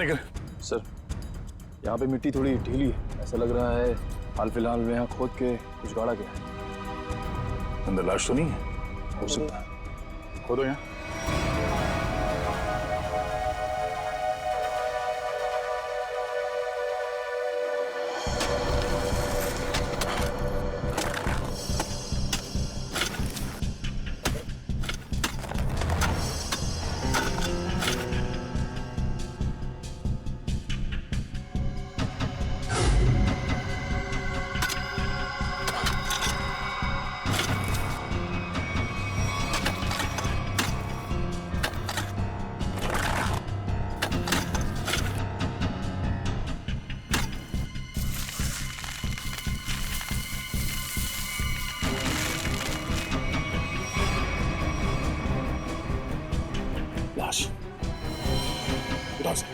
निकल। सर, यहाँ पे मिट्टी थोड़ी ढीली है, ऐसा लग रहा है हाल फिलहाल में यहाँ खोद के कुछ गाड़ा गया है। अंदर लाश तो नहीं है? हो सकता है। खोदो यहाँ। लाश उठाओ से।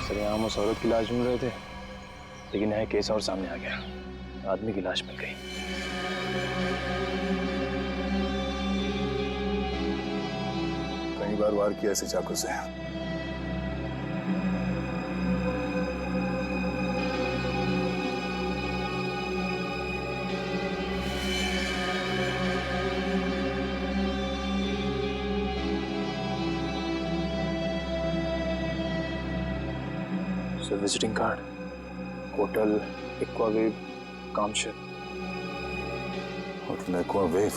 सर, यहाँ हम उस औरत की लाश ढूंढ रहे थे, लेकिन यहाँ केस और सामने आ गया। आदमी की लाश मिल गई। कई बार वार किया ऐसे चाकू से। Sir, visiting card, hotel Aquawave, Kamshet. Hotel Aquawave.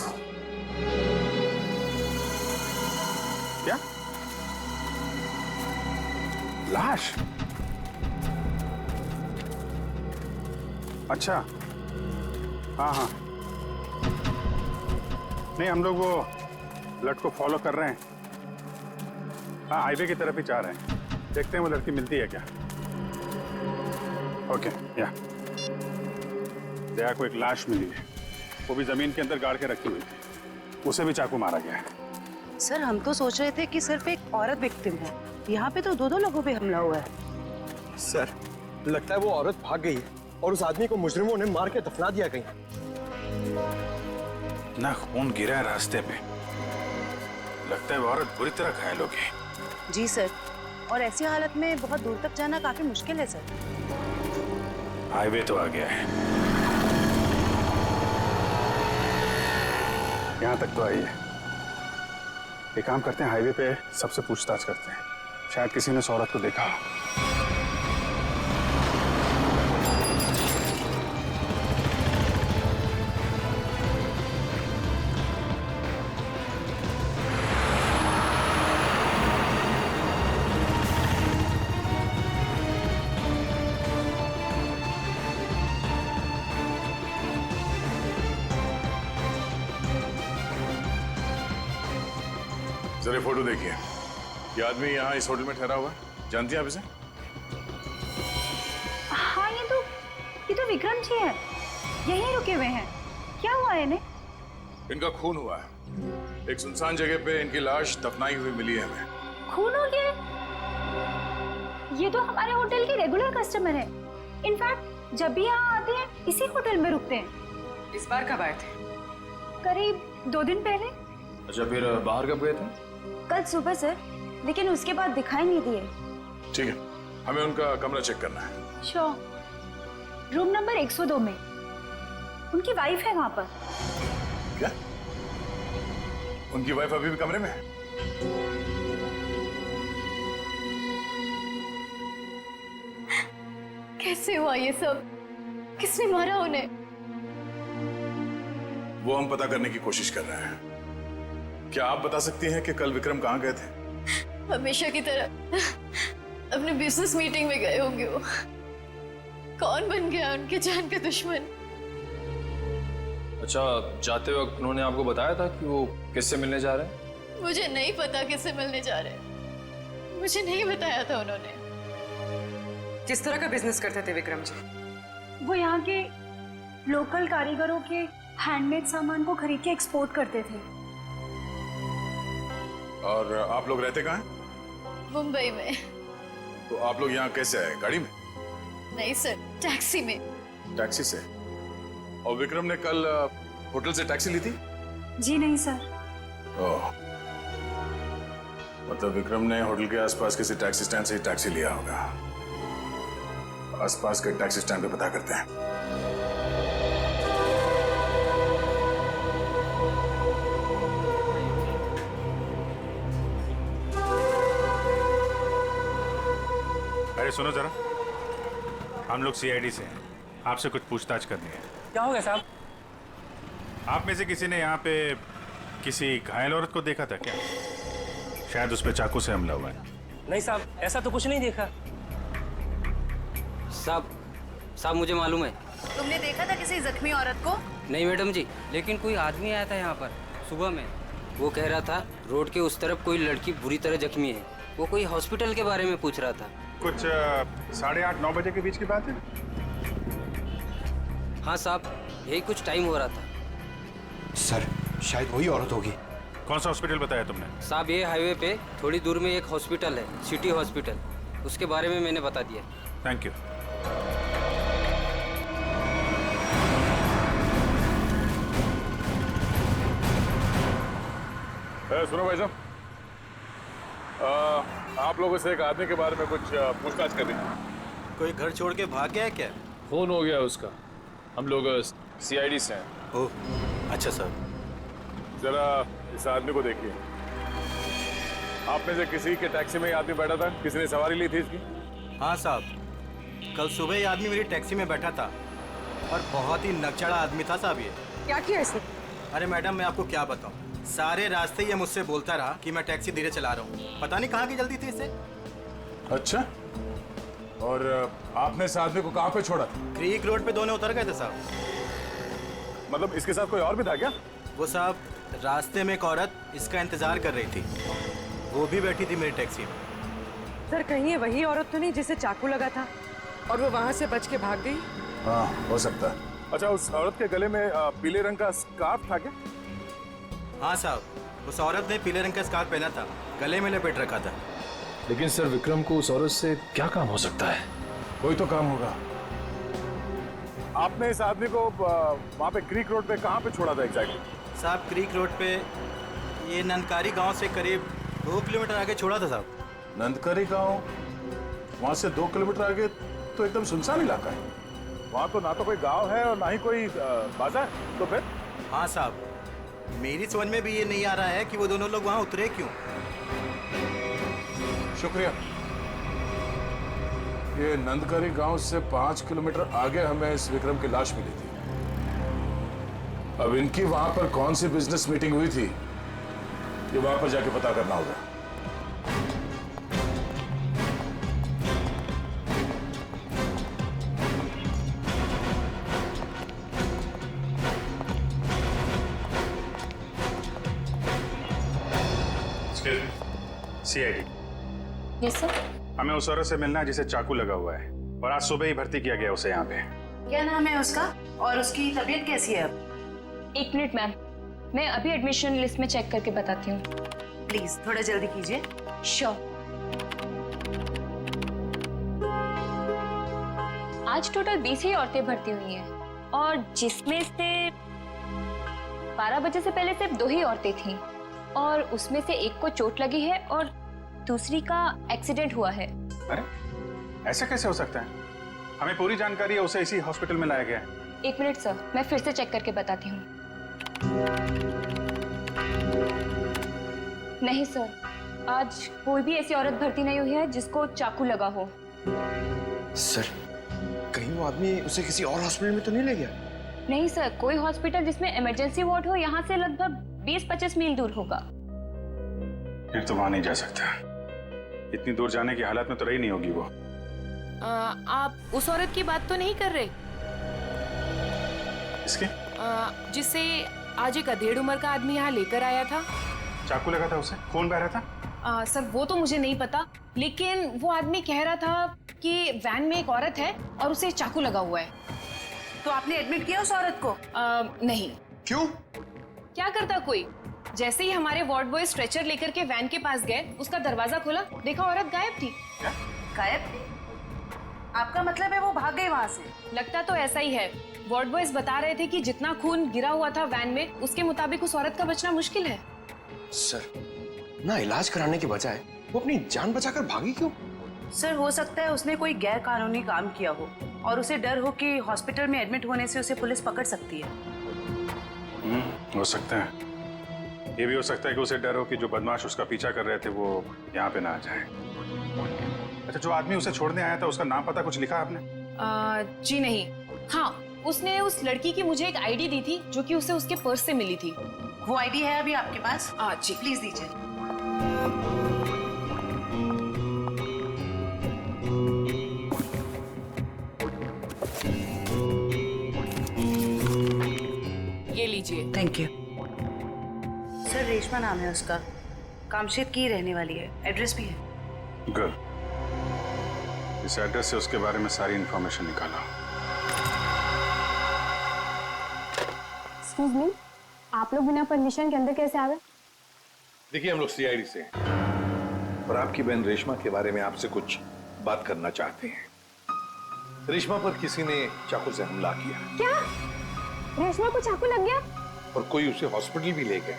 क्या? लाश? अच्छा, हाँ हाँ, नहीं हम लोग वो लड़के को फॉलो कर रहे हैं। हाँ, हाईवे की तरफ ही जा रहे हैं। देखते हैं वो लड़की मिलती है क्या। ओके, या दया को एक लाश मिली है, वो भी जमीन के अंदर गाड़ के रखी हुई थी। उसे भी चाकू मारा गया है। सर, हम तो सोच रहे थे कि सिर्फ एक औरत विक्टिम है, यहाँ पे तो दो लोगों पे हमला हुआ है। सर, लगता है वो औरत भाग गई है और उस आदमी को मुजरिमों ने मार के दफना दिया कहीं। ना खून गिरा है रास्ते पे, लगता है वो औरत बुरी तरह घायल हो गई। जी सर, और ऐसी हालत में बहुत दूर तक जाना काफी मुश्किल है सर। हाईवे तो आ गया है, यहाँ तक तो आई है। एक काम करते हैं, हाईवे पे सबसे पूछताछ करते हैं, शायद किसी ने उस औरत को देखा हो। जरा फोटो देखिए, ये आदमी यहाँ इस होटल में ठहरा हुआ है, जानती हैं आप इसे? हाँ, ये तो विक्रम जी है, यहीं रुके हुए हैं। क्या हुआ है इन्हें? इनका खून हुआ है, एक सुनसान जगह पे इनकी लाश दफनाई हुई मिली है हमें। खून हो गया? ये तो हमारे होटल के रेगुलर कस्टमर है। इनफैक्ट जब भी यहाँ आते हैं इसी होटल में रुकते हैं। इस बार कब आए थे? करीब 2 दिन पहले। अच्छा, फिर बाहर कब गए थे? कल सुबह सर, लेकिन उसके बाद दिखाई नहीं दिए। ठीक है, हमें उनका कमरा चेक करना है। श्योर। रूम नंबर 102 में उनकी वाइफ है वहां पर। क्या? उनकी वाइफ अभी भी कमरे में है? कैसे हुआ ये सब? किसने मारा उन्हें? वो हम पता करने की कोशिश कर रहे हैं। क्या आप बता सकती हैं कि कल विक्रम कहाँ गए थे? हमेशा की तरह अपने बिजनेस मीटिंग में गए होंगे वो। कौन बन गया उनके जान का दुश्मन? अच्छा, जाते वक्त उन्होंने आपको बताया था कि वो किससे मिलने जा रहे हैं? मुझे नहीं पता किससे मिलने जा रहे हैं, मुझे नहीं बताया था उन्होंने। किस तरह का बिजनेस करते थे विक्रम जी? वो यहाँ के लोकल कारीगरों के हैंडमेड सामान को खरीद के एक्सपोर्ट करते थे। और आप लोग रहते कहाँ हैं? मुंबई में। तो आप लोग यहाँ कैसे आए? गाड़ी में? नहीं सर, टैक्सी में। टैक्सी से? और विक्रम ने कल होटल से टैक्सी ली थी? जी नहीं सर। ओह, मतलब विक्रम ने होटल के आसपास किसी टैक्सी स्टैंड से ही टैक्सी लिया होगा। आसपास के टैक्सी स्टैंड पे पता करते हैं। अरे सुनो जरा, हम लोग सीआईडी से हैं, आपसे कुछ पूछताछ करनी है। क्या हो गया साहब? आप में से किसी ने यहाँ पे किसी घायल औरत को देखा था क्या? शायद उस पे चाकू से हमला हुआ है। नहीं साहब, ऐसा तो कुछ नहीं देखा। साहब मुझे मालूम है। तुमने देखा था किसी जख्मी औरत को? नहीं मैडम जी, लेकिन कोई आदमी आया था यहाँ पर सुबह में। वो कह रहा था रोड के उस तरफ कोई लड़की बुरी तरह जख्मी है। वो कोई हॉस्पिटल के बारे में पूछ रहा था। कुछ 8:30-9 बजे के बीच की बात है। हाँ साहब, यही कुछ टाइम हो रहा था। सर शायद वही औरत होगी। कौन सा हॉस्पिटल बताया तुमने? साहब ये हाईवे पे थोड़ी दूर में एक हॉस्पिटल है, सिटी हॉस्पिटल, उसके बारे में मैंने बता दिया। Thank you. सुनो भाई साहब, आप लोगों से एक आदमी के बारे में कुछ पूछताछ करनी है। कोई घर छोड़ के भाग गया है क्या? फोन हो गया उसका। हम लोग सीआईडी से हैं। ओह अच्छा सर। जरा इस आदमी को देखिए। आप में से किसी के टैक्सी में ये आदमी बैठा था? किसी ने सवारी ली थी इसकी? हाँ साहब, कल सुबह ये आदमी मेरी टैक्सी में बैठा था और बहुत ही नकचड़ा आदमी था साहब ये। क्या किया इसने? अरे मैडम मैं आपको क्या बताऊं, सारे रास्ते ये मुझसे बोलता रहा कि मैं टैक्सी धीरे चला रहा हूँ। पता नहीं कहाँ की जल्दी थी इसे। अच्छा, और आपने इस आदमी को कहाँ पे छोड़ा? क्रीक रोड पे दोनों उतर गए थे साहब। मतलब इसके साथ कोई और भी था क्या? वो साहब रास्ते में एक औरत इसका इंतजार कर रही थी, वो भी बैठी थी मेरी टैक्सी में। सर कहीं ये वही औरत तो नहीं जिसे चाकू लगा था और वो वहाँ से बच के भाग गई? हाँ हो सकता है। अच्छा, उस औरत के गले में पीले रंग का स्कार्फ था क्या? हाँ साहब, उस औरत ने पीले रंग का स्कार्फ पहना था, गले में लपेट रखा था। लेकिन सर विक्रम को उस औरत से क्या काम हो सकता है? कोई तो काम होगा। आपने इस आदमी को वहाँ पे क्रीक रोड पे कहाँ पे छोड़ा था एग्जैक्टली? साहब क्रीक रोड पे ये नंदकारी गांव से करीब 2 किलोमीटर आगे छोड़ा था साहब। नंदकारी गांव? वहाँ से 2 किलोमीटर आगे तो एकदम सुनसान इलाका है। वहाँ तो ना तो कोई गांव है और ना ही कोई बाजार। तो फिर? हाँ साहब, मेरी समझ में भी ये नहीं आ रहा है कि वो दोनों लोग वहाँ उतरे क्यों। शुक्रिया। ये नंदकारी गांव से 5 किलोमीटर आगे हमें इस विक्रम की लाश मिली थी। अब इनकी वहां पर कौन सी बिजनेस मीटिंग हुई थी, ये वहां पर जाके पता करना होगा। सीआईडी। Yes sir. हमें उस औरत से मिलना है जिसे चाकू लगा हुआ है और आज सुबह ही भर्ती किया गया उसे यहाँ पे। क्या नाम है उसका और उसकी तबीयत कैसी है अब? 1 मिनट मैम, मैं अभी एडमिशन लिस्ट में चेक करके बताती हूँ। प्लीज थोड़ा जल्दी कीजिए। श्योर। आज टोटल 20 ही औरतें भर्ती हुई हैं और जिसमें से 12 बजे से पहले सिर्फ 2 ही औरतें थीं और उसमें से एक को चोट लगी है और दूसरी का एक्सीडेंट हुआ है। अरे ऐसा कैसे हो सकता है? हमें पूरी जानकारी है, उसे इसी हॉस्पिटल में लाया गया है। 1 मिनट सर, मैं फिर से चेक करके बताती हूँ। नहीं सर, आज कोई भी ऐसी औरत भर्ती नहीं हुई है जिसको चाकू लगा हो। सर कहीं वो आदमी उसे किसी और हॉस्पिटल में तो नहीं ले गया? नहीं सर, कोई हॉस्पिटल जिसमें इमरजेंसी वार्ड हो यहाँ से लगभग 20-25 मील दूर होगा। फिर तो वहां नहीं जा सकता, इतनी दूर जाने की हालत में तो रही नहीं होगी वो। आप उस औरत की बात तो नहीं कर रहे? इसके? जिसे आज एक अधेड़ उम्र का आदमी यहाँ लेकर आया था। चाकू लगा था उसे, खून बह रहा था। सर वो तो मुझे नहीं पता, लेकिन वो आदमी कह रहा था कि वैन में एक औरत है और उसे चाकू लगा हुआ है। तो आपने एडमिट किया उस औरत को? नहीं। क्यों? क्या करता कोई? जैसे ही हमारे वार्ड बॉय स्ट्रेचर लेकर के वैन के पास गए, उसका दरवाजा खोला, देखा औरत गायब थी। क्या? गायब? आपका मतलब है वो भाग गई वहां से? लगता तो ऐसा ही है। वार्ड बॉयज बता रहे थे कि जितना खून गिरा हुआ था वैन में, उसके मुताबिक उस औरत का बचना मुश्किल है। सर, ना इलाज कराने के बजाय वो अपनी जान बचाकर भागी क्यों? सर, हो सकता है उसने कोई गैर कानूनी काम किया हो और उसे डर हो कि हॉस्पिटल में एडमिट होने से उसे पुलिस पकड़ सकती है। हो सकता है। ये भी हो सकता है कि उसे डर हो कि जो बदमाश उसका पीछा कर रहे थे वो यहाँ पे ना आ जाए। अच्छा, जो आदमी उसे छोड़ने आया था उसका नाम पता कुछ लिखा आपने? जी नहीं। हाँ, उसने उस लड़की की मुझे एक आईडी दी थी जो कि उसे उसके पर्स से मिली थी। वो आईडी है अभी आपके पास? जी प्लीज दीजिए। ये लीजिए। Thank you. सर, रेशमा नाम है उसका, कामशेद की रहने वाली है, एड्रेस भी है। गुड। इस एड्रेस से उसके बारे में सारी इंफॉर्मेशन निकाला। एक्सक्यूज मी, आप लोग बिना परमिशन के अंदर कैसे आ गए? देखिए, हम लोग सीआईडी से हैं और आपकी बहन रेशमा के बारे में आपसे कुछ बात करना चाहते हैं। रेशमा पर किसी ने चाकू से हमला किया। क्या? रेशमा को चाकू लग गया? और कोई उसे हॉस्पिटल भी ले गया,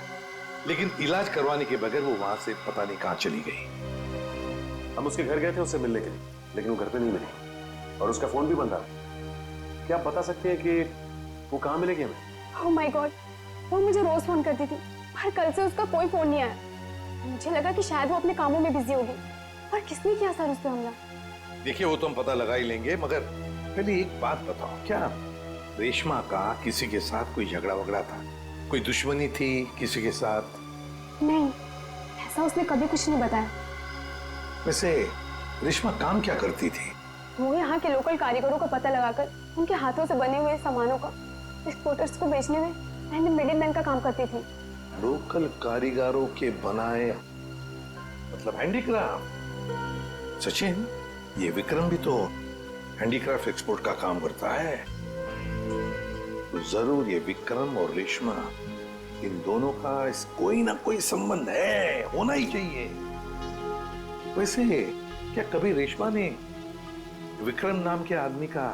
लेकिन इलाज करवाने के बगैर वो वहां से पता नहीं कहां चली गई। हम उसके घर गए थे उससे मिलने के लिए, लेकिन वो घर पे नहीं मिली और उसका फोन भी बंद था। क्या आप बता सकते हैं कि वो कहाँ मिलेगी हमें? ओह माय गॉड, वो मुझे रोज फोन करती थी, पर कल से उसका कोई फोन नहीं आया। मुझे लगा कि शायद वो अपने कामों में बिजी होगी। पर किसने किया सर उस पे हमला? देखिए, वो तो हम पता लगा ही लेंगे, मगर पहले एक बात बताओ, क्या रेशमा का किसी के साथ कोई झगड़ा वगड़ा था? कोई दुश्मनी थी किसी के साथ? नहीं, ऐसा उसने कभी कुछ नहीं बताया। वैसे रेशमा काम क्या करती थी? वो यहाँ के लोकल कारीगरों को पता लगाकर उनके हाथों से बने हुए सामानों का एक्सपोर्टर्स को बेचने में मिडिलमैन का काम करती थी। लोकल कारीगरों के बनाए, मतलब हैंडीक्राफ्ट। सचिन, ये विक्रम भी तो हैंडीक्राफ्ट एक्सपोर्ट का काम करता है, तो जरूर ये विक्रम और रेशमा, इन दोनों का कोई ना कोई संबंध है, होना ही चाहिए। वैसे क्या कभी रेशमा ने विक्रम नाम के आदमी का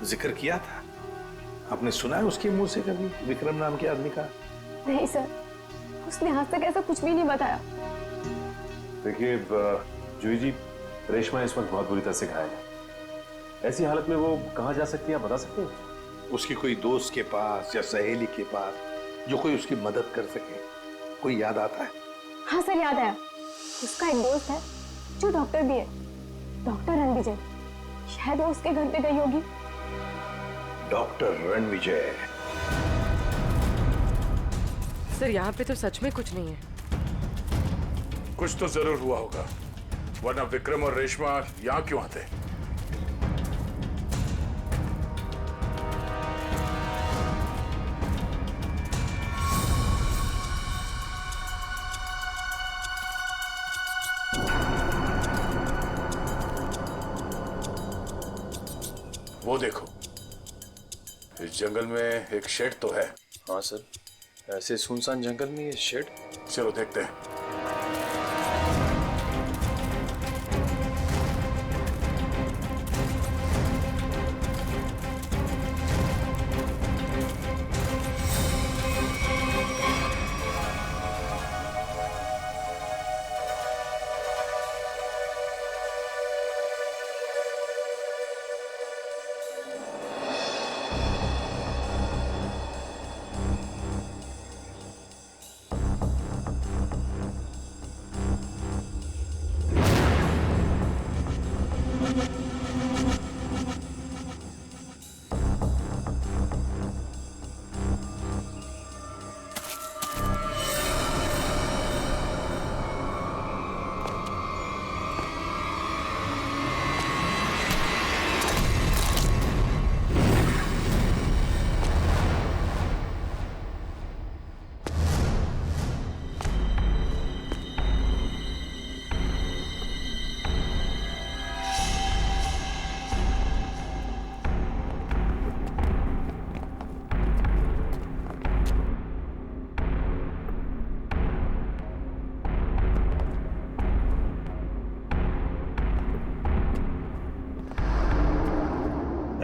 जिक्र किया था? आपने सुना है उसके मुंह से कभी विक्रम नाम के आदमी का? नहीं सर, उसने आज तक ऐसा कुछ भी नहीं बताया। देखिए जूही जी, रेशमा इस वक्त बहुत बुरी तरह से घायल है। ऐसी हालत में वो कहाँ जा सकती है, आप बता सकते हैं? उसकी कोई दोस्त के पास या सहेली के पास जो कोई उसकी मदद कर सके, कोई याद आता है? हाँ सर, याद आया। उसका एक दोस्त है जो डॉक्टर भी है, डॉक्टर रणविजय। शायद वो उसके घर पे गई होगी। डॉक्टर रणविजय? सर, यहाँ पे तो सच में कुछ नहीं है। कुछ तो जरूर हुआ होगा, वरना विक्रम और रेशमा यहाँ क्यों आते? वो देखो, इस जंगल में एक शेड तो है। हाँ सर, ऐसे सुनसान जंगल में ये शेड? चलो देखते हैं।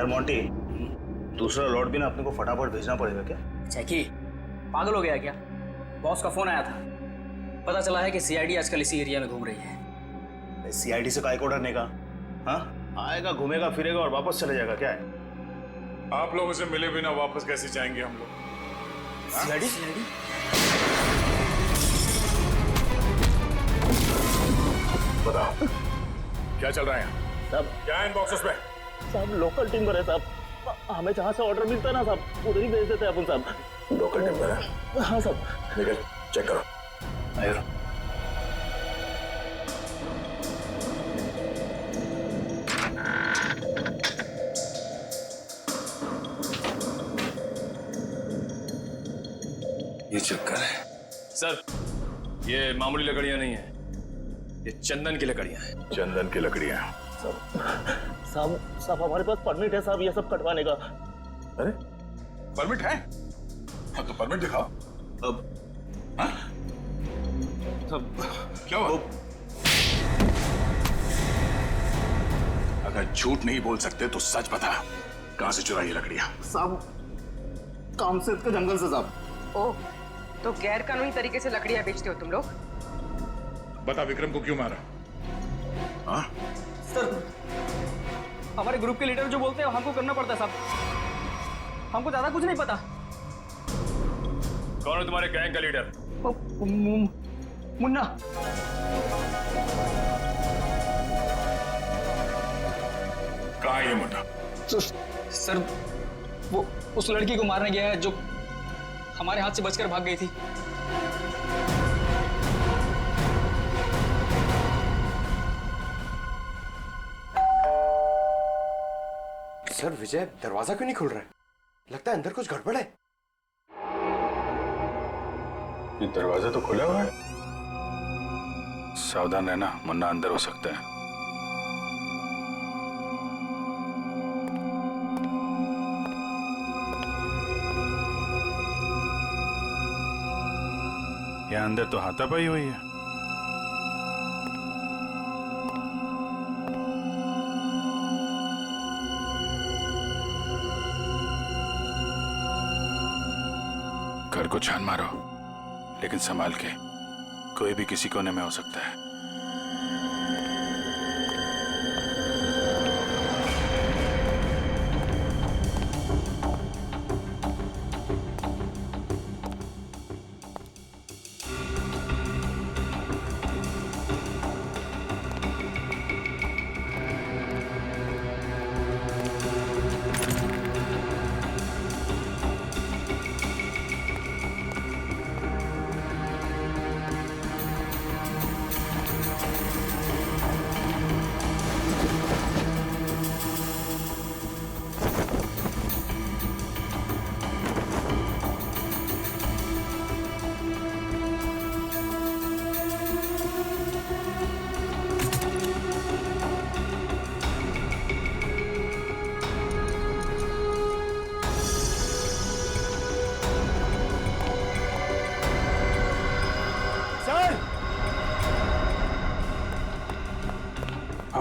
मोंटी, दूसरा लॉट भी ना अपने को फटाफट भेजना पड़ेगा क्या? जैकी, पागल हो गया क्या? बॉस का फोन आया था, पता चला है कि सीआईडी आजकल इसी एरिया में घूम रही है। सीआईडी से काय को डरने का? हाँ, आएगा, घूमेगा फिरेगा और वापस चले जाएगा, क्या है? आप लोगों से मिले बिना वापस कैसे जाएंगे हम लोग? सीआईडी? बताओ क्या चल रहा है यहाँ? साहब क्या है इन बॉक्सेस में? साहब लोकल टिम्बर है साहब, हमें जहाँ से ऑर्डर मिलता है ना साहब, उधर ही भेज देते हैं अपन साहब। लोकल टिम्बर है? हाँ साहब। निकल, चेक करो। आयो। ये चक्कर है सर, ये मामूली लकड़ियां नहीं है, ये चंदन की लकड़ियां हैं। चंदन की लकड़ियां? साहब हमारे पास परमिट है साहब ये सब कटवाने का। अरे परमिट है? हाँ तो परमिट दिखाओ। अब हाँ? सब क्या हुआ? अगर झूठ नहीं बोल सकते तो सच बता, कहां से चुराई ये लकड़ियां? साहब कामसेद के जंगल से साहब। ओह, तो गैर कानूनी तरीके से लकड़ियां बेचते हो तुम लोग? बता विक्रम को क्यों मारा? हाँ? सर, हमारे ग्रुप के लीडर जो बोलते हैं हमको करना पड़ता है साहब, हमको ज्यादा कुछ नहीं पता। कौन है तुम्हारे गैंग का लीडर? मुन्ना। कहाँ है ये मुन्ना? सर, वो उस लड़की को मारने गया है जो हमारे हाथ से बचकर भाग गई थी। सर विजय दरवाजा क्यों नहीं खुल रहा है? लगता है अंदर कुछ गड़बड़ है। ये दरवाजा तो खुला हुआ है। सावधान रहना, मुन्ना अंदर हो सकता है। यहाँ अंदर तो हाथापाई हुई है। घर को छान मारो, लेकिन संभाल के, कोई भी किसी कोने में हो सकता है।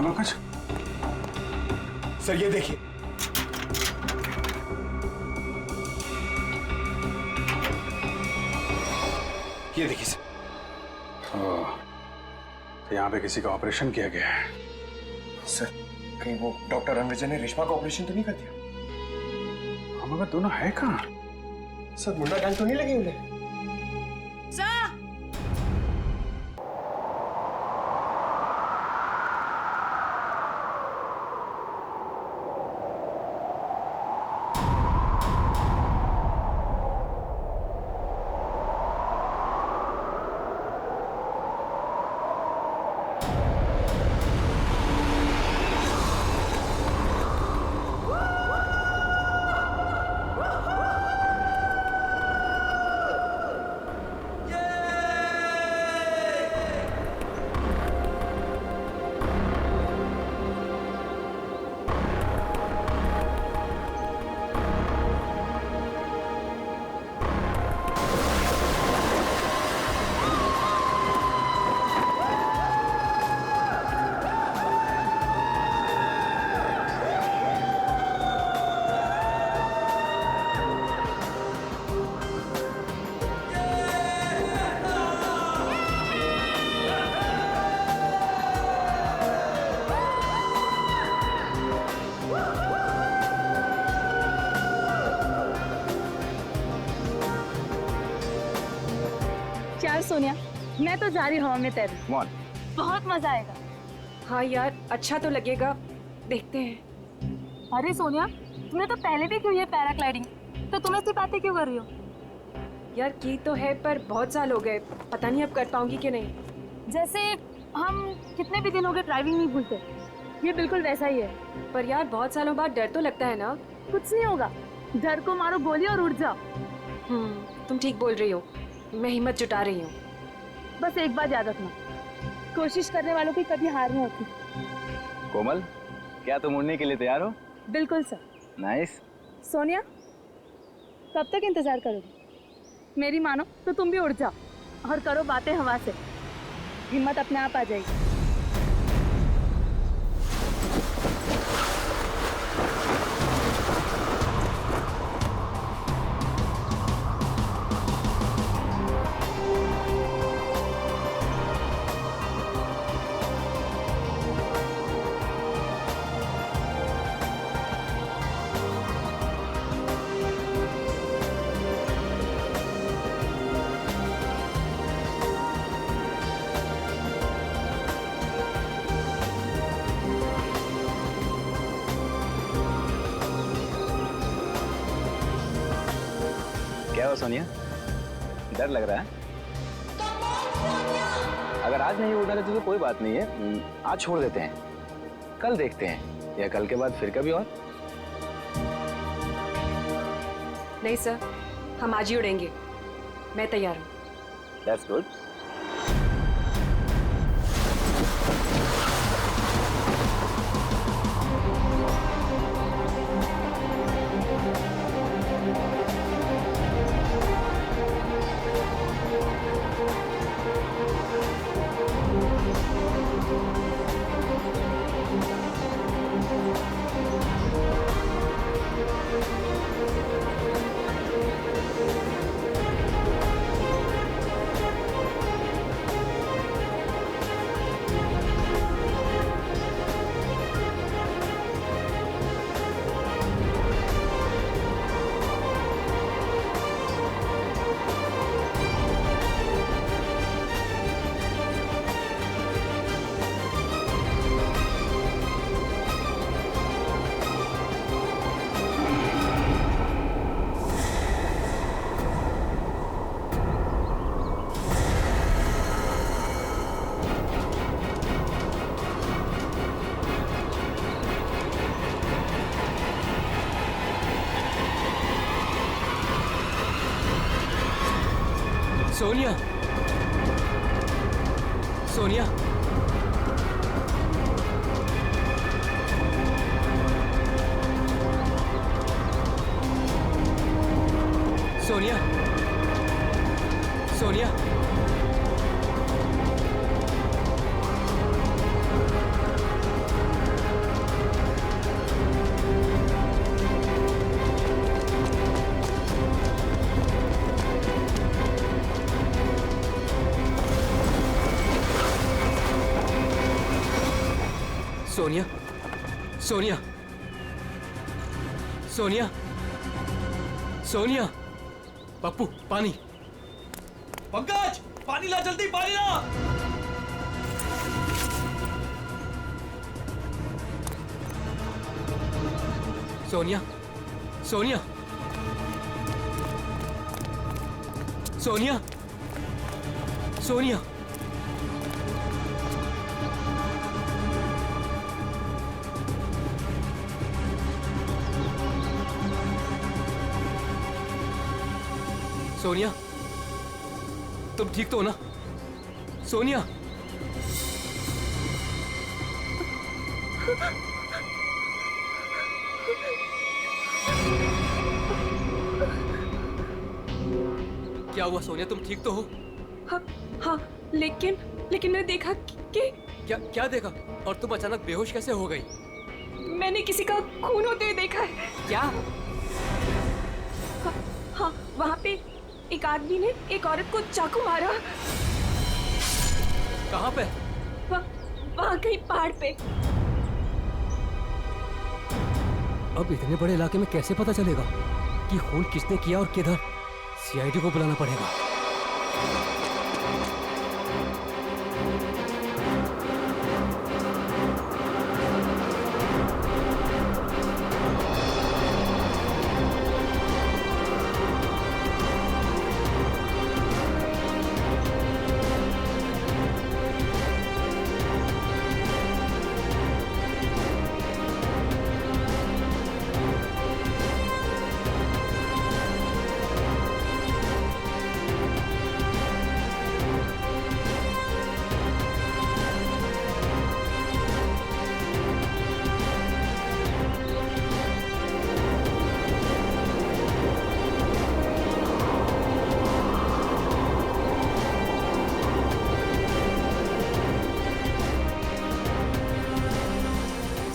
कुछ? सर ये देखिए, ये देखिए सर। तो यहाँ पे किसी का ऑपरेशन किया गया है। सर कहीं वो डॉक्टर रणविजय ने रेशमा का ऑपरेशन तो नहीं कर दिया? हम अगर दोनों है कहाँ? सर मुन्ना गैंग तो नहीं लगी उन्हें? यार सोनिया, मैं तो जा रही हवा में तैरने। बहुत मजा आएगा। हाँ यार, अच्छा तो लगेगा, देखते हैं। अरे सोनिया, तुमने तो पहले भी की है पैराग्लाइडिंग, तो तुम ऐसी बातें क्यों कर रही हो? यार की तो है, पर बहुत साल हो गए, पता नहीं अब कर पाऊंगी कि नहीं। जैसे हम कितने भी दिन हो गए ड्राइविंग नहीं भूलते, ये बिल्कुल वैसा ही है। पर यार बहुत सालों बाद डर तो लगता है ना। कुछ नहीं होगा, डर को मारो गोली और उड़ जाओ। तुम ठीक बोल रही हो, मैं हिम्मत जुटा रही हूँ। बस एक बात याद रखना, कोशिश करने वालों की कभी हार नहीं होती। कोमल, क्या तुम उड़ने के लिए तैयार हो? बिल्कुल सर। नाइस। सोनिया, कब तक इंतजार करोगी? मेरी मानो तो तुम भी उड़ जाओ और करो बातें हवा से, हिम्मत अपने आप आ जाएगी। क्या हो सोनिया, डर लग रहा है? अगर आज नहीं उड़ना तो कोई बात नहीं है, आज छोड़ देते हैं, कल देखते हैं, या कल के बाद फिर कभी और। नहीं सर, हम आज ही उड़ेंगे, मैं तैयार हूँ। That's good. सोनिया, सोनिया, सोनिया, सोनिया, सोनिया, सोनिया, सोनिया, सोनिया, पप्पू पानी। पंकज, पानी ला, जल्दी पानी ला। सोनिया, सोनिया, सोनिया, सोनिया, सोनिया, तुम ठीक तो हो ना? सोनिया, क्या हुआ सोनिया, तुम ठीक तो हो? हाँ हाँ, लेकिन मैंने देखा कि क्या देखा? और तुम अचानक बेहोश कैसे हो गई? मैंने किसी का खून होते हुए देखा है। क्या? हाँ, वहाँ पे एक आदमी ने एक औरत को चाकू मारा। कहाँ पे? वहाँ कहीं पहाड़ पे। अब इतने बड़े इलाके में कैसे पता चलेगा कि खून किसने किया और किधर? सीआईडी को बुलाना पड़ेगा।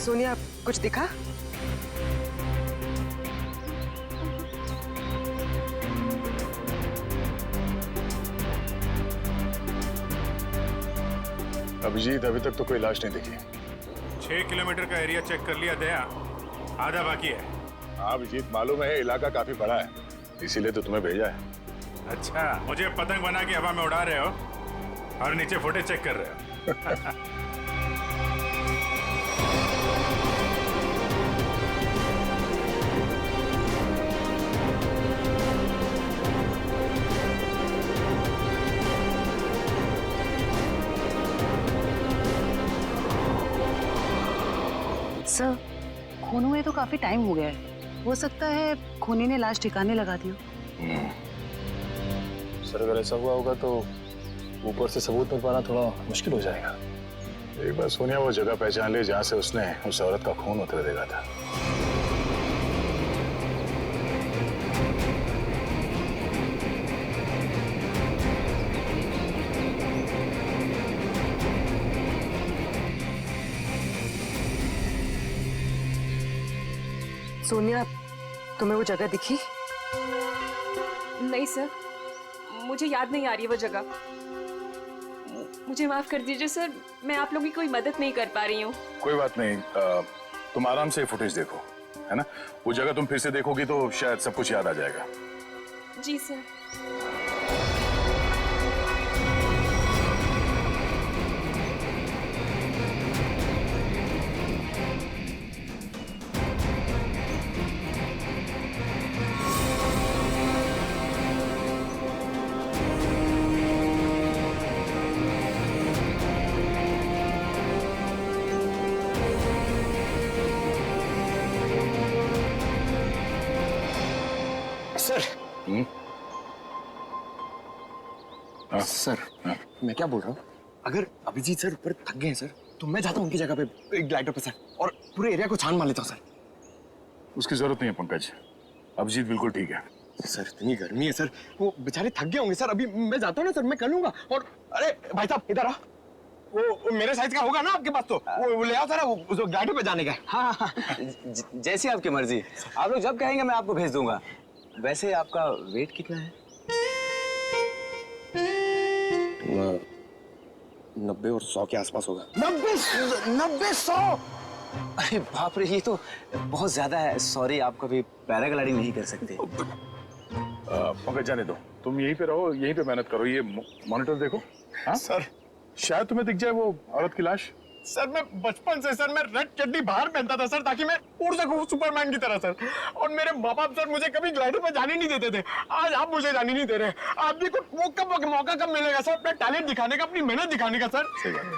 सोनिया, कुछ दिखा? अभिजीत, अभी तक तो कोई लाश नहीं दिखी। 6 किलोमीटर का एरिया चेक कर लिया दया, आधा बाकी है। हाँ अभिजीत, मालूम है इलाका काफी बड़ा है, इसीलिए तो तुम्हें भेजा है। अच्छा, मुझे पतंग बना के हवा में उड़ा रहे हो और नीचे फुटेज चेक कर रहे हो। सर, खून हुए तो काफी टाइम हो गया है, हो सकता है खूनी ने लाश ठिकाने लगा दी हो। सर अगर ऐसा हुआ होगा तो ऊपर से सबूत मिल पाना थोड़ा मुश्किल हो जाएगा। एक बार सोनिया वो जगह पहचान ले जहाँ से उसने उस औरत का खून होते हुए देखा था। सोनिया, तुम्हें वो जगह दिखी? नहीं सर, मुझे याद नहीं आ रही वो जगह। मुझे माफ कर दीजिए सर, मैं आप लोगों की कोई मदद नहीं कर पा रही हूँ। कोई बात नहीं, तुम आराम से फुटेज देखो, है ना? वो जगह तुम फिर से देखोगी तो शायद सब कुछ याद आ जाएगा। जी सर। सर। सर, मैं क्या बोल रहा हूँ, अगर अभिजीत सर ऊपर थक गए हैं सर, तो मैं जाता हूँ उनकी जगह पे ग्लाइडर पे सर, और पूरे एरिया को छान मार लेता हूँ सर। उसकी जरूरत नहीं है पंकज, अभिजीत बिल्कुल ठीक है। सर इतनी गर्मी है सर, वो बेचारे थक गए होंगे सर। अभी मैं जाता हूँ ना सर, मैं कर लूंगा। और अरे भाई साहब इधर आ, वो मेरे साइज का होगा ना आपके पास? तो वो ले आओ सर, वो ग्लाइडर पे जाने का है। हाँ, जैसी आपकी मर्जी, आप लोग जब कहेंगे मैं आपको भेज दूंगा। वैसे आपका वेट कितना है? 90 और 100 के आसपास होगा। 90-100? अरे बाप रे, ये तो बहुत ज्यादा है। सॉरी, आप कभी पैराग्लाइडिंग नहीं कर सकते। पंकज जाने दो, तुम यहीं पे रहो, यहीं पे मेहनत करो। ये मॉनिटर देखो। हाँ सर, शायद तुम्हें दिख जाए वो औरत की लाश। सर मैं बचपन से सर, मैं रेड चड्डी बाहर पहनता था सर, ताकि मैं उड़ सकूं सुपरमैन की तरह सर। और मेरे माँ बाप सर मुझे कभी ग्लाइडर पे जाने नहीं देते थे। आज आप मुझे जाने नहीं दे रहे। आप भी को मौका कब मिलेगा सर अपना टैलेंट दिखाने का, अपनी मेहनत दिखाने का सर? सही बात है।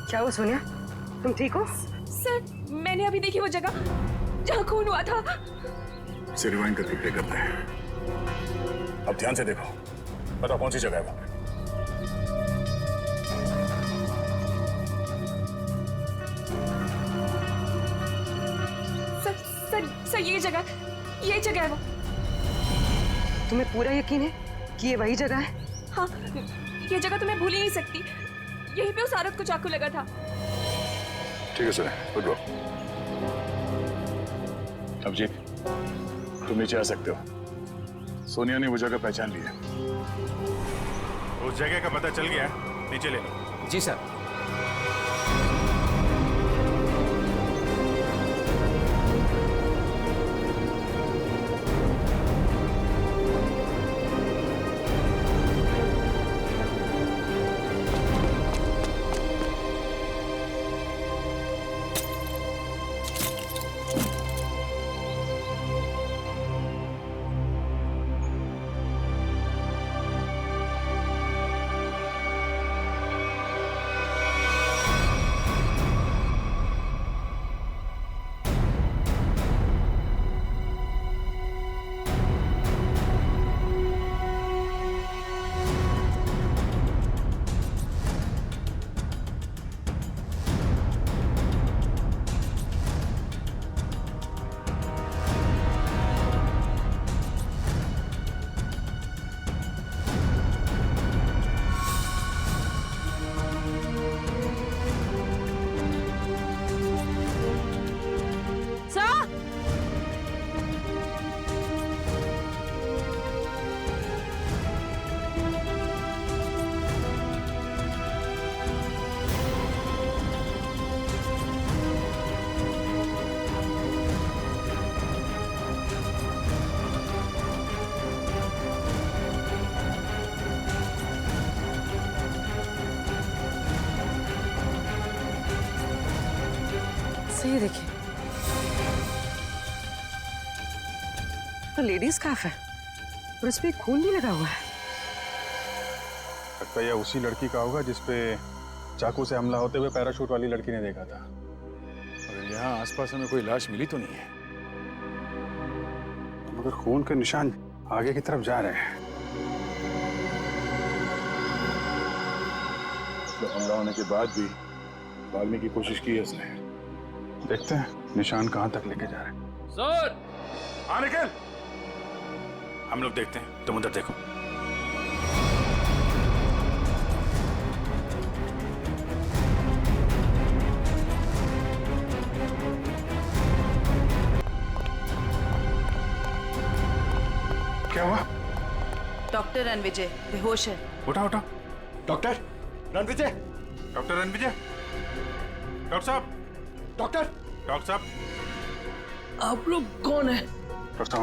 क्या हुआ सोनिया, तुम ठीक हो? सर मैंने अभी देखी वो जगह जहाँ खून हुआ था। इसे रिवाइंड करके प्ले करते हैं। अब ध्यान से देखो, बताओ कौन सी जगह है वो? सर ये जगह है वो। तुम्हें पूरा यकीन है कि ये वही जगह है? हाँ, ये जगह तो मैं भूल ही नहीं सकती। यहीं पे उस औरत को चाकू लगा था। ठीक है सर, गुड गो। अभिजीत, तुम नीचे आ सकते हो। सोनिया ने वो जगह पहचान ली है। उस जगह का पता चल गया, नीचे ले लो। जी सर। सही देखिए, तो लेडीज स्कार्फ है और इस पे खून भी लगा हुआ है। लगता है यह उसी लड़की का होगा जिसपे चाकू से हमला होते हुए पैराशूट वाली लड़की ने देखा था। मगर यहाँ आसपास हमें कोई लाश मिली तो नहीं है, मगर खून के निशान आगे की तरफ जा रहे हैं। तो हमला होने के बाद भी भागने की कोशिश की है उसने। देखते हैं निशान कहां तक लेके जा रहे हैं। सर! हाँ निकल, हम लोग देखते हैं, तुम उधर देखो। क्या हुआ? डॉक्टर रणविजय बेहोश है। उठा उठा। Doctor Ranvijay, doctor Ranvijay, doctor साहब, डॉक्टर साहब, आप लोग कौन है? डॉक्टर साहब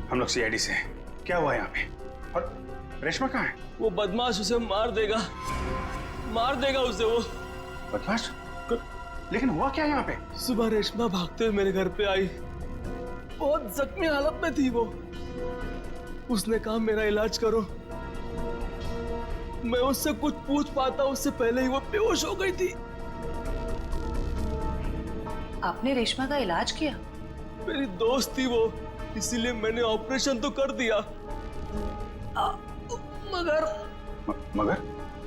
हम लोग सीआईडी से हैं। क्या हुआ यहाँ पे? और रेशमा कहाँ है? वो बदमाश उसे मार देगा उसे वो। बदमाश? लेकिन हुआ क्या यहाँ पे? सुबह रेशमा भागते हुए मेरे घर पे आई, बहुत जख्मी हालत में थी वो। उसने कहा मेरा इलाज करो। मैं उससे कुछ पूछ पाता उससे पहले ही वो बेहोश हो गई थी। आपने रेशमा का इलाज किया? मेरी दोस्त थी वो, इसीलिए मैंने ऑपरेशन तो कर दिया।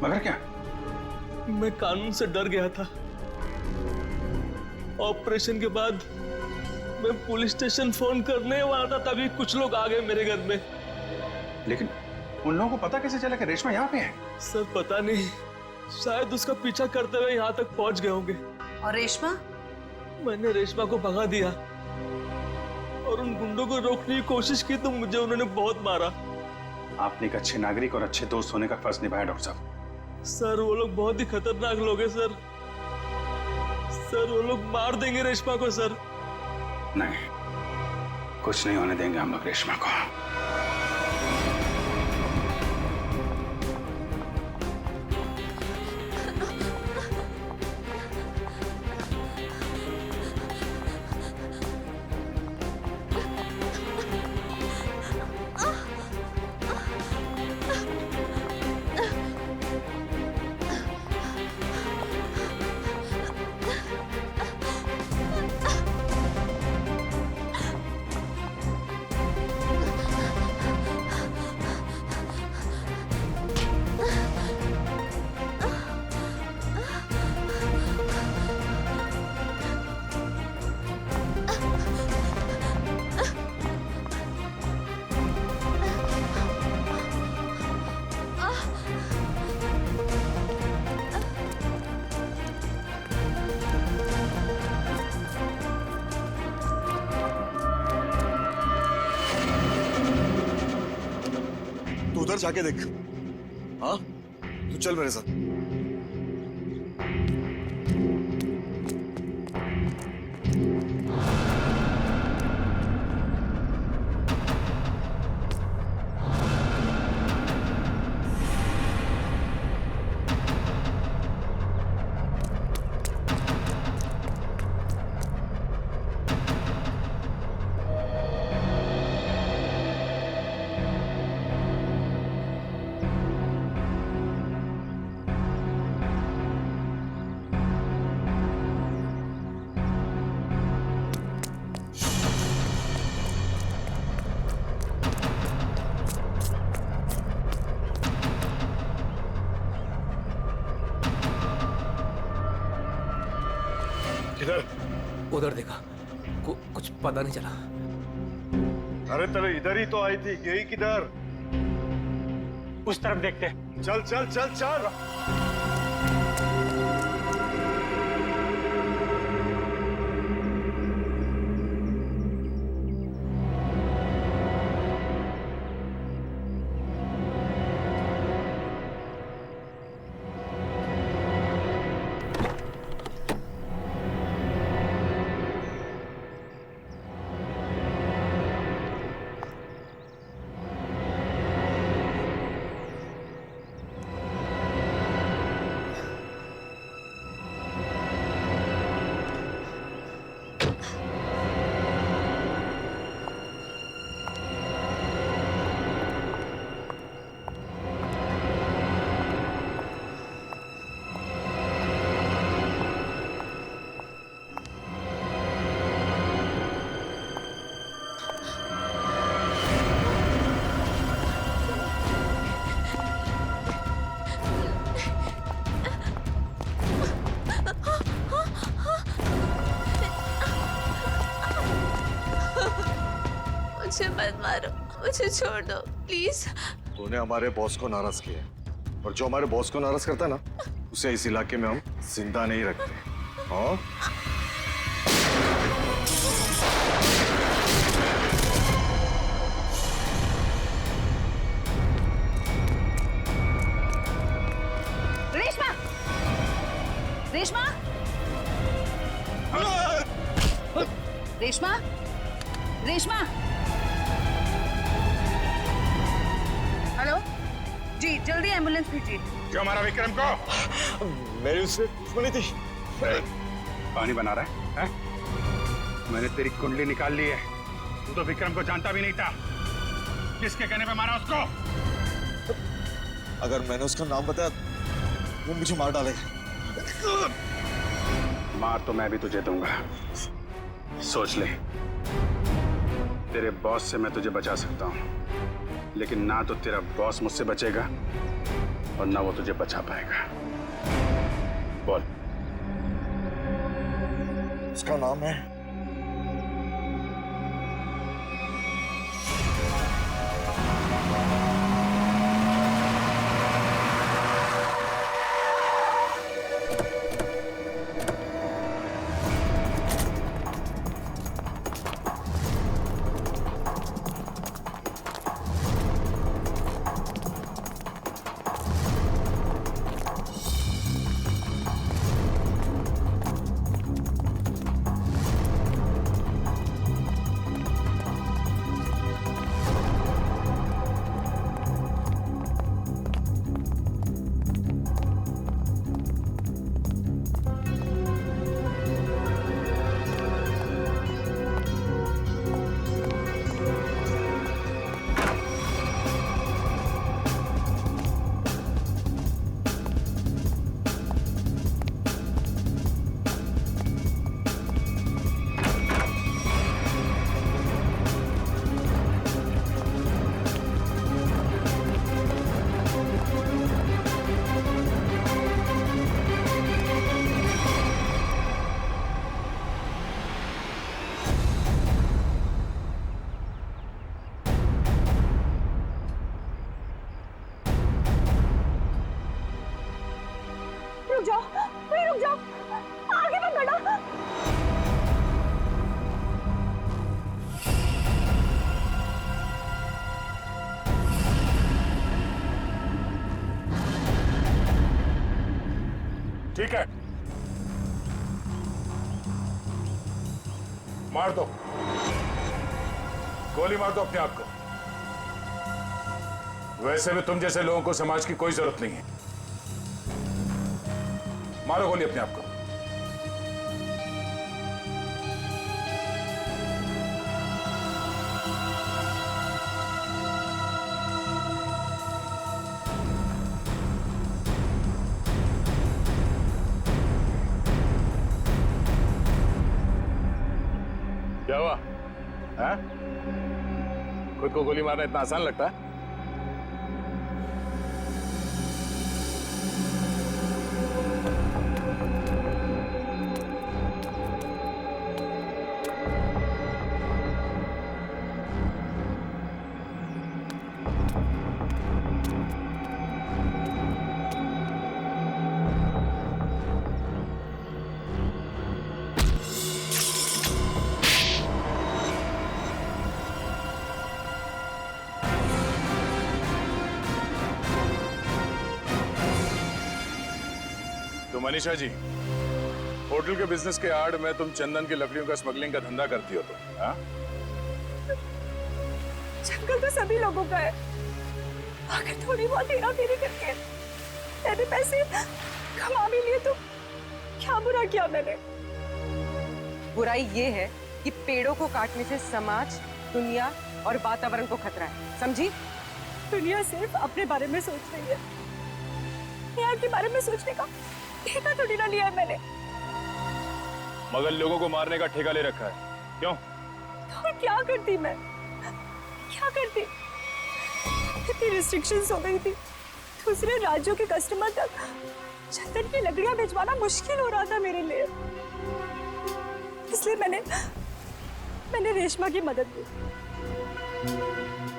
मगर क्या? मैं कानून से डर गया था। ऑपरेशन के बाद मैं पुलिस स्टेशन फोन करने वाला था, तभी कुछ लोग आ गए मेरे घर में। लेकिन उन लोगों को पता कैसे चला कि रेशमा यहाँ पे है? सर पता नहीं, शायद उसका पीछा करते हुए यहाँ तक पहुँच गए होंगे। और रेशमा? मैंने रेशमा को भगा दिया और उन गुंडों को रोकने की कोशिश की तो मुझे उन्होंने बहुत मारा। आपने एक अच्छे नागरिक और अच्छे दोस्त होने का फर्ज निभाया डॉक्टर साहब। सर वो लोग बहुत ही खतरनाक लोग हैं सर। वो लोग मार देंगे रेशमा को सर। नहीं, कुछ नहीं होने देंगे हम लोग रेशमा को। उधर जाके देख। हाँ, तू चल मेरे साथ। उधर देखा, कुछ पता नहीं चला। अरे तेरे इधर ही तो आई थी, यही किधर? उस तरफ देखते। चल चल चल चल। मुझे मत मारो, मुझे छोड़ दो प्लीज। तूने हमारे बॉस को नाराज किया और जो हमारे बॉस को नाराज करता है ना, उसे इस इलाके में हम जिंदा नहीं रखते। हाँ? रेशमा! रेशमा! रेशमा! रेशमा! हेलो जी, जल्दी एम्बुलेंस भेजिए। क्यों मारा विक्रम को? मेरी उससे दुश्मनी थी। पानी बना रहा है? मैंने तेरी कुंडली निकाल ली है। तू तो विक्रम को जानता भी नहीं था। किसके कहने पे मारा उसको? अगर मैंने उसका नाम बताया वो मुझे मार डालेगा। मार तो मैं भी तुझे दूंगा। सोच ले, तेरे बॉस से मैं तुझे बचा सकता हूँ, लेकिन ना तो तेरा बॉस मुझसे बचेगा और ना वो तुझे बचा पाएगा। बोल। उसका नाम है रुक जाओ, आगे मत बढ़ो। ठीक है, मार दो, गोली मार दो अपने आप को। वैसे भी तुम जैसे लोगों को समाज की कोई जरूरत नहीं है। मारो गोली अपने आप को। क्या हुआ? हाँ? खुद को गोली मारना इतना आसान लगता है? तो मनीषा जी, होटल के बिजनेस के आड़ में तुम चंदन की लकड़ियों का स्मगलिंग का धंधा करती हो तुम, हाँ? जंगल तो सभी लोगों का है। अगर थोड़ी बहुत हेरा-फेरी करके मैंने पैसे कमा भी लिए तो क्या बुरा किया मैंने? बुराई ये है कि पेड़ों को काटने से समाज, दुनिया और वातावरण को खतरा है, समझी? दुनिया सिर्फ अपने बारे में सोच रही है, यार के बारे में सोचने का ठेका थोड़ी ना लिया है मैंने। मगर लोगों को मारने का ठेका ले रखा है, क्यों? तो क्या करती मैं? क्या करती? इतनी रिस्ट्रिक्शंस हो गई थी, दूसरे राज्यों के कस्टमर तक चंदन की लकड़ियां भिजवाना मुश्किल हो रहा था मेरे लिए। इसलिए मैंने रेशमा की मदद की।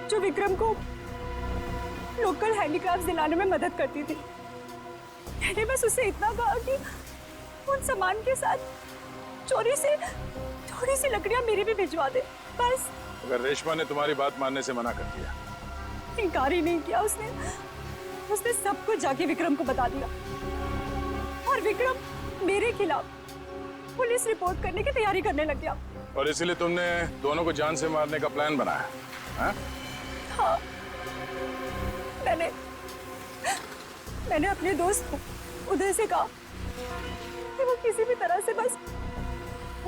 जो विक्रम को लोकल हैंडीक्राफ्ट दिलाने में मदद करती थी। मैंने बस उससे इतना कहा कि उन सामान के साथ चोरी से थोड़ी सी लकड़ियां मेरी भी भिजवा दे, बस। अगर रेशमा ने तुम्हारी बात मानने से मना कर दिया? इनकार ही नहीं किया उसने। उसने सब कुछ जाके विक्रम को बता दिया और विक्रम मेरे खिलाफ पुलिस रिपोर्ट करने की तैयारी करने लग गया। और इसीलिए तुमने दोनों को जान से मारने का प्लान बनाया? हाँ, मैंने अपने दोस्त उदय से कहा कि वो किसी भी तरह से बस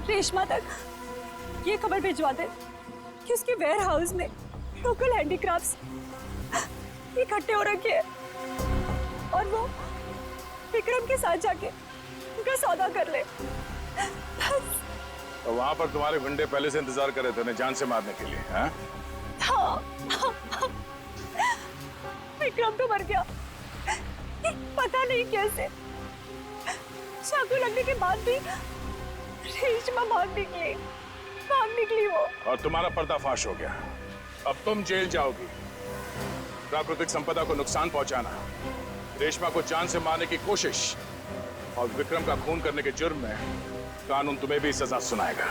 रेशमा तक ये खबर भिजवा दे कि उसके वेयर हाउस में लोकल हैंडीक्राफ्ट्स इकट्ठे हो रखे हैं और वो विक्रम के साथ जाके उनका सौदा कर ले। तो वहां पर तुम्हारे गुंडे पहले से इंतजार कर रहे थे उन्हें जान से मारने के लिए? हाँ। विक्रम तो मर गया, पता नहीं कैसे। चाकू लगने के बाद भी रेशमा भाग निकली वो। और तुम्हारा पर्दाफाश हो गया। अब तुम जेल जाओगी। प्राकृतिक संपदा को नुकसान पहुंचाना, रेशमा को जान से मारने की कोशिश और विक्रम का खून करने के जुर्म में कानून तुम्हें भी सजा सुनाएगा।